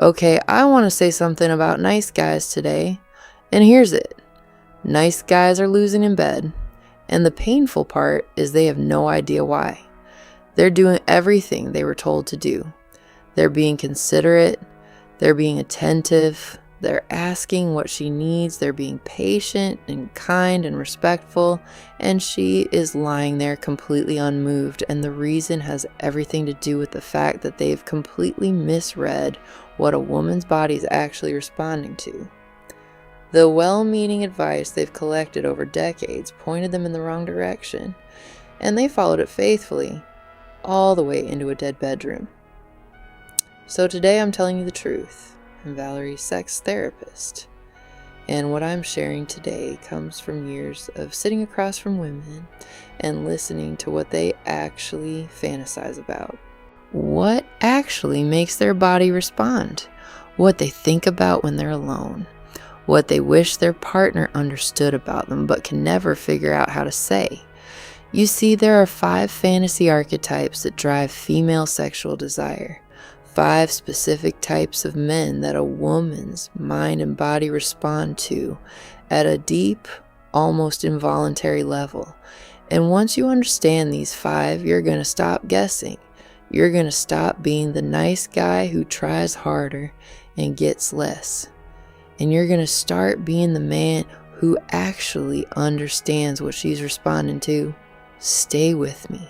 Okay, I want to say something about nice guys today, and here's it. Nice guys are losing in bed, and the painful part is they have no idea why. They're doing everything they were told to do. They're being considerate, they're being attentive, they're asking what she needs, they're being patient and kind and respectful, and she is lying there completely unmoved, and the reason has everything to do with the fact that they've completely misread what a woman's body is actually responding to. The well-meaning advice they've collected over decades pointed them in the wrong direction, and they followed it faithfully, all the way into a dead bedroom. So today I'm telling you the truth. I'm Valerie's sex therapist, and what I'm sharing today comes from years of sitting across from women and listening to what they actually fantasize about. What actually makes their body respond? What they think about when they're alone? What they wish their partner understood about them but can never figure out how to say? You see, there are 5 fantasy archetypes that drive female sexual desire. 5 specific types of men that a woman's mind and body respond to at a deep, almost involuntary level. And once you understand these 5, you're going to stop guessing. You're going to stop being the nice guy who tries harder and gets less. And you're going to start being the man who actually understands what she's responding to. Stay with me,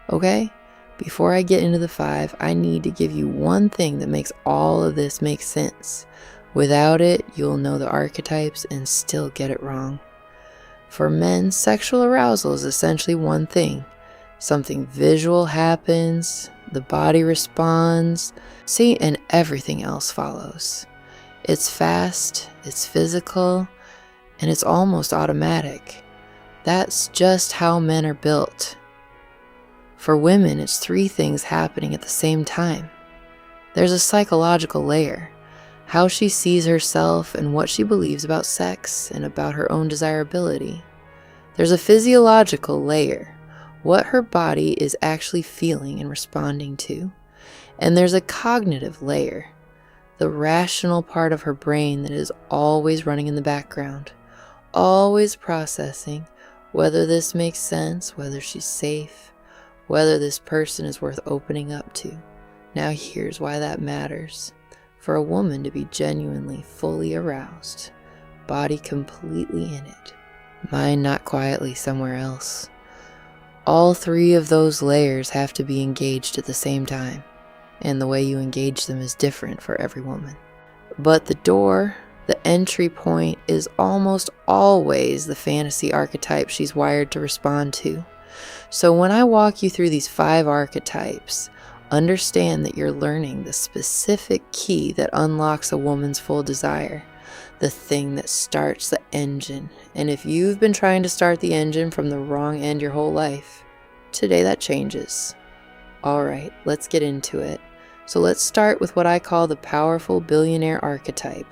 okay? Before I get into the 5, I need to give you one thing that makes all of this make sense. Without it, you'll know the archetypes and still get it wrong. For men, sexual arousal is essentially one thing. Something visual happens, the body responds, and everything else follows. It's fast, it's physical, and it's almost automatic. That's just how men are built. For women, it's 3 things happening at the same time. There's a psychological layer, how she sees herself and what she believes about sex and about her own desirability. There's a physiological layer, what her body is actually feeling and responding to. And there's a cognitive layer, the rational part of her brain that is always running in the background, always processing whether this makes sense, whether she's safe, whether this person is worth opening up to. Now here's why that matters. For a woman to be genuinely fully aroused, body completely in it, mind not quietly somewhere else, all 3 of those layers have to be engaged at the same time, and the way you engage them is different for every woman. But the door, the entry point, is almost always the fantasy archetype she's wired to respond to. So when I walk you through these 5 archetypes, understand that you're learning the specific key that unlocks a woman's full desire, the thing that starts the engine. And if you've been trying to start the engine from the wrong end your whole life, today that changes. All right, let's get into it. So let's start with what I call the powerful billionaire archetype.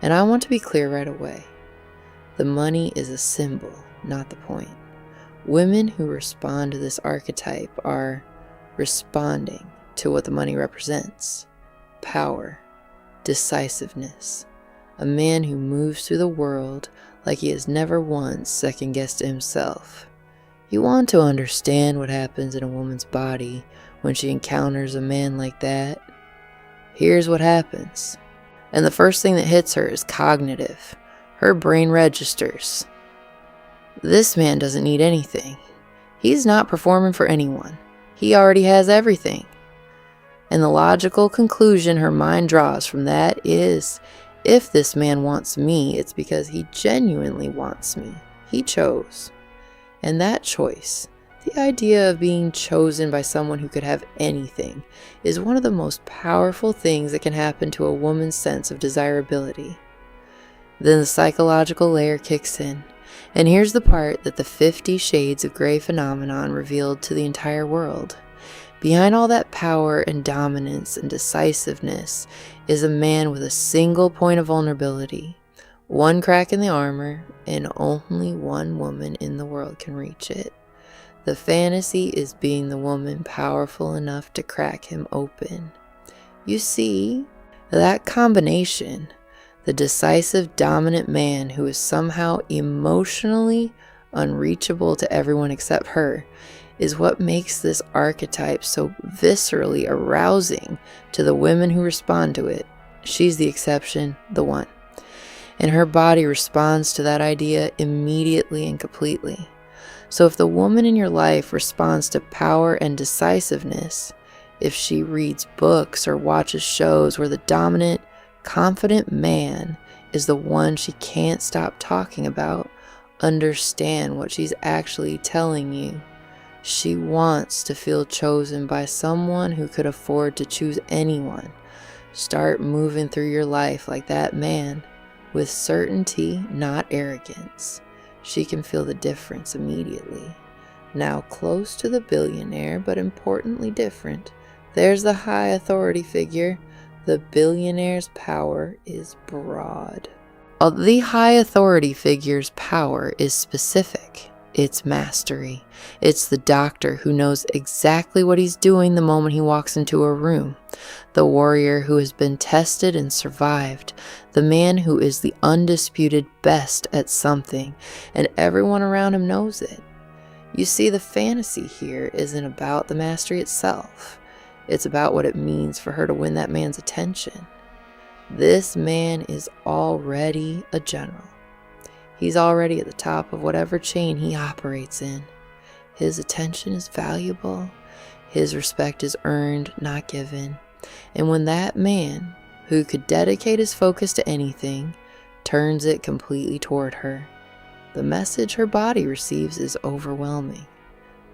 And I want to be clear right away. The money is a symbol, not the point. Women who respond to this archetype are responding to what the money represents: power, decisiveness, a man who moves through the world like he has never once second-guessed himself. You want to understand what happens in a woman's body when she encounters a man like that? Here's what happens. And the first thing that hits her is cognitive. Her brain registers. This man doesn't need anything. He's not performing for anyone. He already has everything. And the logical conclusion her mind draws from that is, if this man wants me, it's because he genuinely wants me. He chose. And that choice, the idea of being chosen by someone who could have anything, is one of the most powerful things that can happen to a woman's sense of desirability. Then the psychological layer kicks in. And here's the part that the 50 Shades of Grey phenomenon revealed to the entire world. Behind all that power and dominance and decisiveness is a man with a single point of vulnerability, one crack in the armor, and only one woman in the world can reach it. The fantasy is being the woman powerful enough to crack him open. You see, That combination, the decisive dominant man who is somehow emotionally unreachable to everyone except her, is what makes this archetype so viscerally arousing to the women who respond to it. She's the exception, the one. And her body responds to that idea immediately and completely. So if the woman in your life responds to power and decisiveness, if she reads books or watches shows where the dominant, confident man is the one she can't stop talking about, understand what she's actually telling you. She wants to feel chosen by someone who could afford to choose anyone. Start moving through your life like that man, with certainty, not arrogance. She can feel the difference immediately. Now close to the billionaire, but importantly different, there's the high authority figure. The billionaire's power is broad. The high authority figure's power is specific. It's mastery. It's the doctor who knows exactly what he's doing the moment he walks into a room. The warrior who has been tested and survived. The man who is the undisputed best at something, and everyone around him knows it. You see, the fantasy here isn't about the mastery itself. It's about what it means for her to win that man's attention. This man is already a general. He's already at the top of whatever chain he operates in. His attention is valuable. His respect is earned, not given. And when that man, who could dedicate his focus to anything, turns it completely toward her, the message her body receives is overwhelming.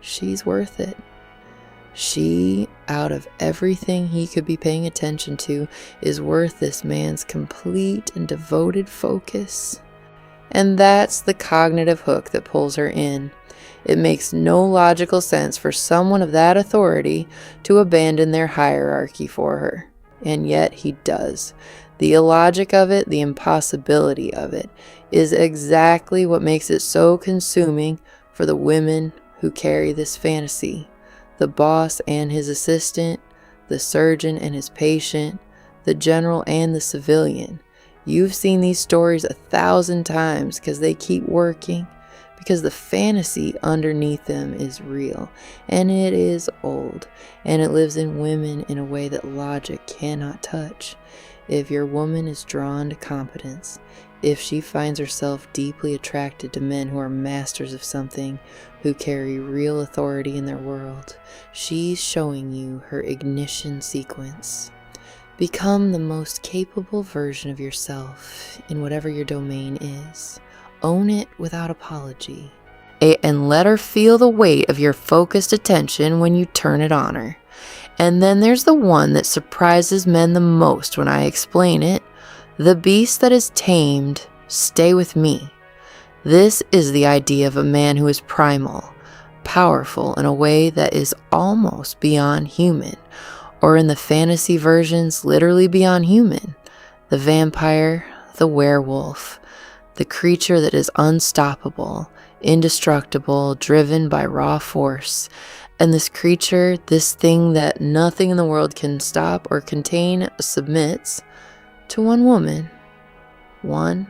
She's worth it. She, out of everything he could be paying attention to, is worth this man's complete and devoted focus. And that's the cognitive hook that pulls her in. It makes no logical sense for someone of that authority to abandon their hierarchy for her. And yet he does. The illogic of it, the impossibility of it, is exactly what makes it so consuming for the women who carry this fantasy. The boss and his assistant, the surgeon and his patient, the general and the civilian. You've seen these stories 1,000 times because they keep working, because the fantasy underneath them is real, and it is old, and it lives in women in a way that logic cannot touch. If your woman is drawn to competence, if she finds herself deeply attracted to men who are masters of something, who carry real authority in their world, she's showing you her ignition sequence. Become the most capable version of yourself in whatever your domain is. Own it without apology. And let her feel the weight of your focused attention when you turn it on her. And then there's the one that surprises men the most when I explain it. The beast that is tamed, stay with me. This is the idea of a man who is primal, powerful in a way that is almost beyond human, or in the fantasy versions, literally beyond human. The vampire, the werewolf, the creature that is unstoppable, indestructible, driven by raw force. And this creature, this thing that nothing in the world can stop or contain, submits to one woman. One,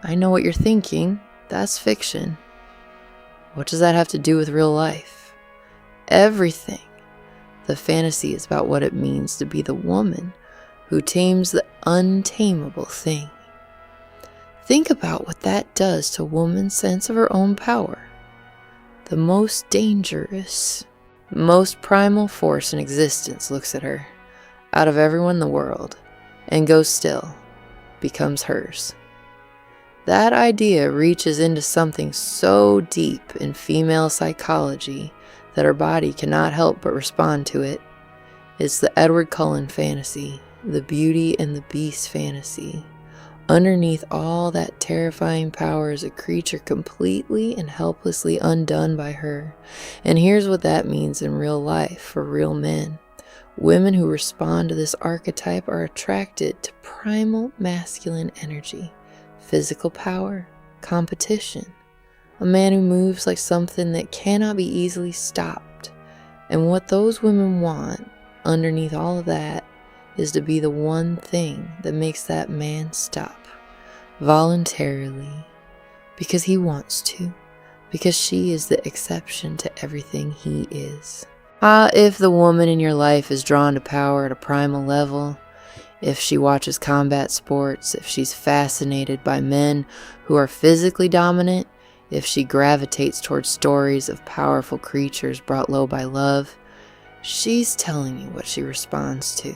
I know what you're thinking, that's fiction. What does that have to do with real life? Everything. The fantasy is about what it means to be the woman who tames the untamable thing. Think about what that does to a woman's sense of her own power. The most dangerous, most primal force in existence looks at her, out of everyone in the world, and goes still, becomes hers. That idea reaches into something so deep in female psychology that her body cannot help but respond to it. It's the Edward Cullen fantasy, the Beauty and the Beast fantasy. Underneath all that terrifying power is a creature completely and helplessly undone by her. And here's what that means in real life for real men. Women who respond to this archetype are attracted to primal masculine energy, physical power, competition. A man who moves like something that cannot be easily stopped. And what those women want, underneath all of that, is to be the one thing that makes that man stop voluntarily because he wants to, because she is the exception to everything he is. If the woman in your life is drawn to power at a primal level, if she watches combat sports, if she's fascinated by men who are physically dominant, if she gravitates towards stories of powerful creatures brought low by love, she's telling you what she responds to.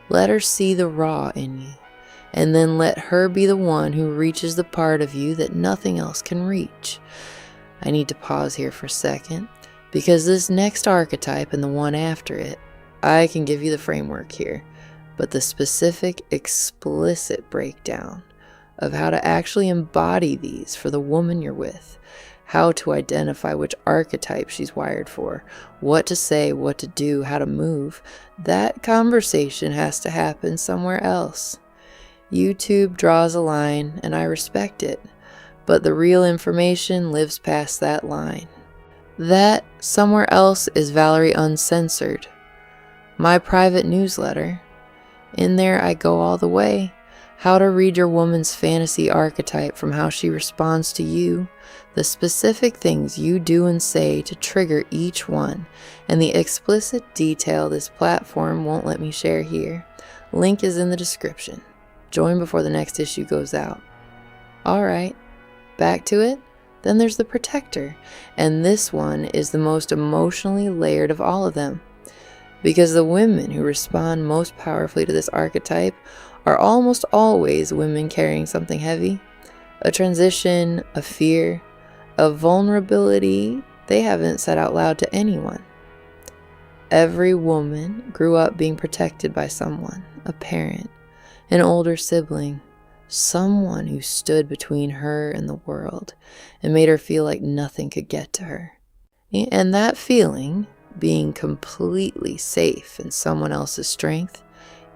Let her see the raw in you, and then let her be the one who reaches the part of you that nothing else can reach. I need to pause here for a second, because this next archetype and the one after it, I can give you the framework here, but the specific, explicit breakdown of how to actually embody these for the woman you're with, how to identify which archetype she's wired for, what to say, what to do, how to move, that conversation has to happen somewhere else. YouTube draws a line, and I respect it, but the real information lives past that line. That somewhere else is Valerie Uncensored, my private newsletter. In there I go all the way. How to read your woman's fantasy archetype from how she responds to you, the specific things you do and say to trigger each one, and the explicit detail this platform won't let me share here. Link is in the description. Join before the next issue goes out. Alright, back to it. Then there's the protector, and this one is the most emotionally layered of all of them. Because the women who respond most powerfully to this archetype are almost always women carrying something heavy, a transition, a fear, a vulnerability they haven't said out loud to anyone. Every woman grew up being protected by someone, a parent, an older sibling, someone who stood between her and the world and made her feel like nothing could get to her. And that feeling, being completely safe in someone else's strength,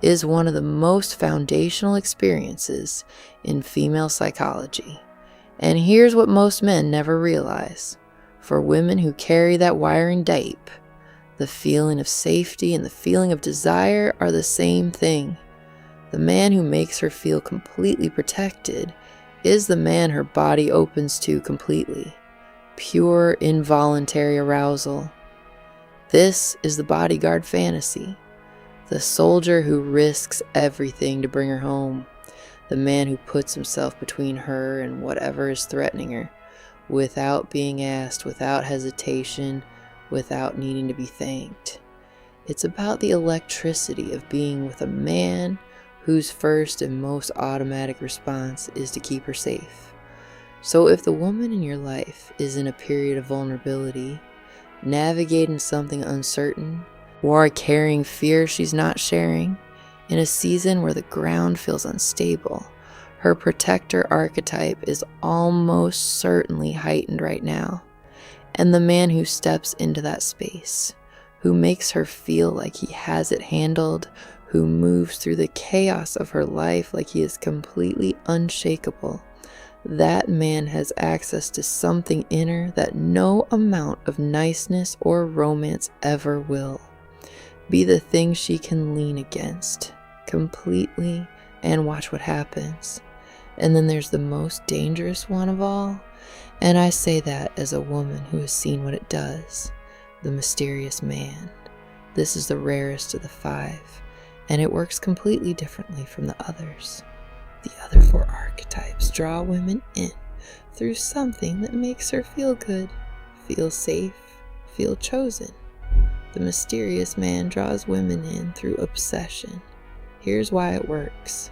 is one of the most foundational experiences in female psychology. And here's what most men never realize. For women who carry that wiring deep, the feeling of safety and the feeling of desire are the same thing. The man who makes her feel completely protected is the man her body opens to completely. Pure involuntary arousal. This is the bodyguard fantasy. The soldier who risks everything to bring her home. The man who puts himself between her and whatever is threatening her, without being asked, without hesitation, without needing to be thanked. It's about the electricity of being with a man whose first and most automatic response is to keep her safe. So if the woman in your life is in a period of vulnerability, navigating something uncertain, or carrying fear she's not sharing, in a season where the ground feels unstable, her protector archetype is almost certainly heightened right now. And the man who steps into that space, who makes her feel like he has it handled, who moves through the chaos of her life like he is completely unshakable, that man has access to something inner that no amount of niceness or romance ever will. Be the thing she can lean against completely and watch what happens. And then there's the most dangerous one of all, and I say that as a woman who has seen what it does, the mysterious man. This is the rarest of the 5, and it works completely differently from the others. The other 4 archetypes draw women in through something that makes her feel good, feel safe, feel chosen. The mysterious man draws women in through obsession. Here's why it works.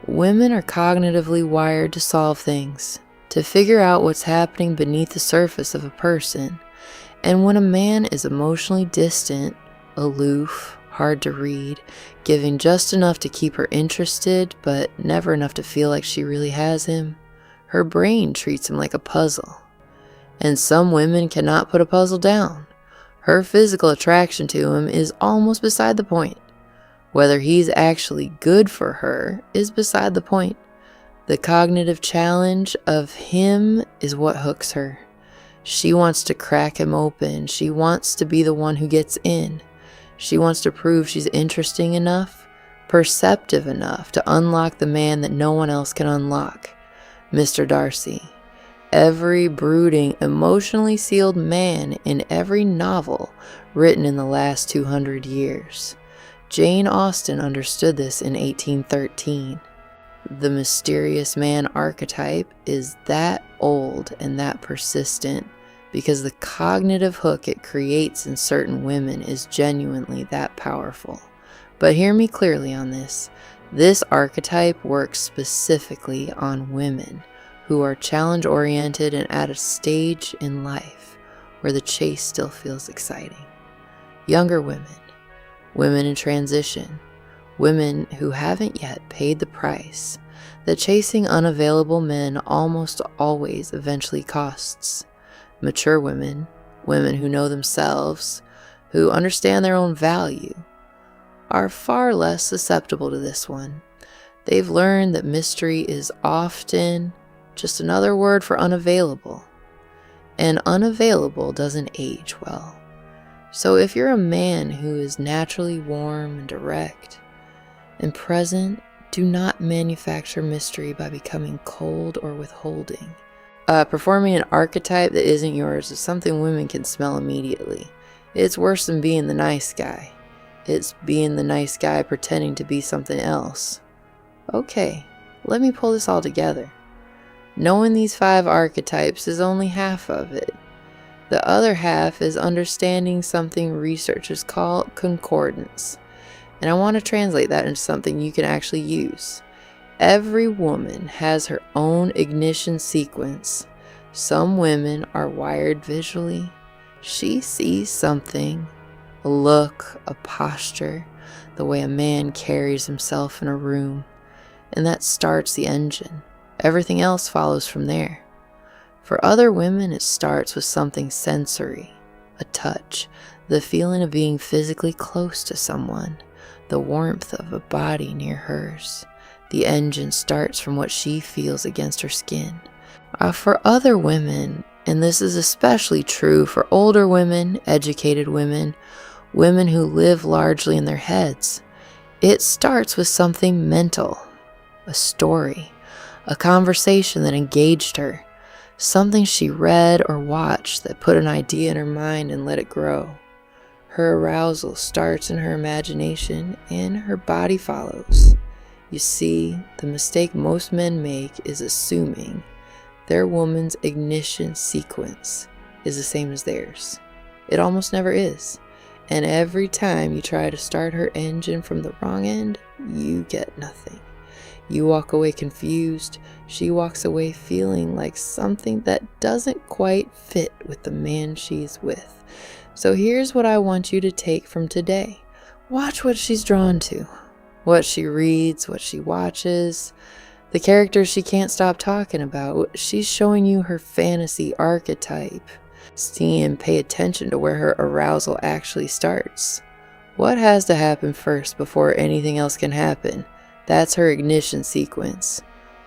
Women are cognitively wired to solve things, to figure out what's happening beneath the surface of a person. And when a man is emotionally distant, aloof, hard to read, giving just enough to keep her interested, but never enough to feel like she really has him, her brain treats him like a puzzle. And some women cannot put a puzzle down. Her physical attraction to him is almost beside the point. Whether he's actually good for her is beside the point. The cognitive challenge of him is what hooks her. She wants to crack him open. She wants to be the one who gets in. She wants to prove she's interesting enough, perceptive enough to unlock the man that no one else can unlock, Mr. Darcy. Every brooding, emotionally sealed man in every novel written in the last 200 years. Jane Austen understood this in 1813. The mysterious man archetype is that old and that persistent because the cognitive hook it creates in certain women is genuinely that powerful. But hear me clearly on this. This archetype works specifically on women who are challenge-oriented and at a stage in life where the chase still feels exciting. Younger women, women in transition, women who haven't yet paid the price that chasing unavailable men almost always eventually costs. Mature women, women who know themselves, who understand their own value, are far less susceptible to this one. They've learned that mystery is often just another word for unavailable, and unavailable doesn't age well. So if you're a man who is naturally warm and direct and present, do not manufacture mystery by becoming cold or withholding. Performing an archetype that isn't yours is something women can smell immediately. It's worse than being the nice guy. It's being the nice guy pretending to be something else. Okay, let me pull this all together. Knowing these 5 archetypes is only half of it. The other half is understanding something researchers call concordance. And I want to translate that into something you can actually use. Every woman has her own ignition sequence. Some women are wired visually. She sees something, a look, a posture, the way a man carries himself in a room, and that starts the engine. Everything else follows from there. For other women, it starts with something sensory, a touch, the feeling of being physically close to someone, the warmth of a body near hers. The engine starts from what she feels against her skin. For other women, and this is especially true for older women, educated women, women who live largely in their heads, it starts with something mental, a story, a conversation that engaged her, something she read or watched that put an idea in her mind and let it grow. Her arousal starts in her imagination and her body follows. You see, the mistake most men make is assuming their woman's ignition sequence is the same as theirs. It almost never is. And every time you try to start her engine from the wrong end, you get nothing. You walk away confused. She walks away feeling like something that doesn't quite fit with the man she's with. So here's what I want you to take from today. Watch what she's drawn to, what she reads, what she watches, the characters she can't stop talking about. She's showing you her fantasy archetype. See and pay attention to where her arousal actually starts. What has to happen first before anything else can happen? That's her ignition sequence.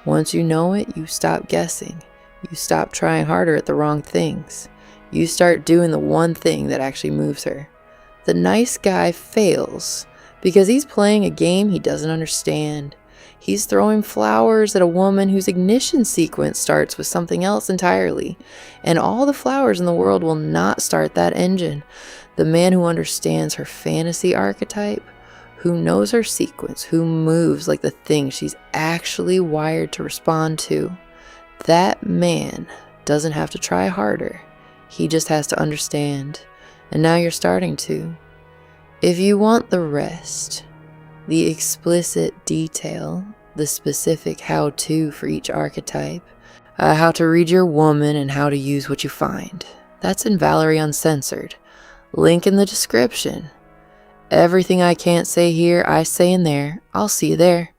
Once you know it, you stop guessing. You stop trying harder at the wrong things. You start doing the one thing that actually moves her. The nice guy fails because he's playing a game he doesn't understand. He's throwing flowers at a woman whose ignition sequence starts with something else entirely. And all the flowers in the world will not start that engine. The man who understands her fantasy archetype, who knows her sequence, who moves like the thing she's actually wired to respond to, that man doesn't have to try harder. He just has to understand. And now you're starting to. If you want the rest, the explicit detail, the specific how-to for each archetype, how to read your woman and how to use what you find, that's in Valerie Uncensored. Link in the description. Everything I can't say here, I say in there. I'll see you there.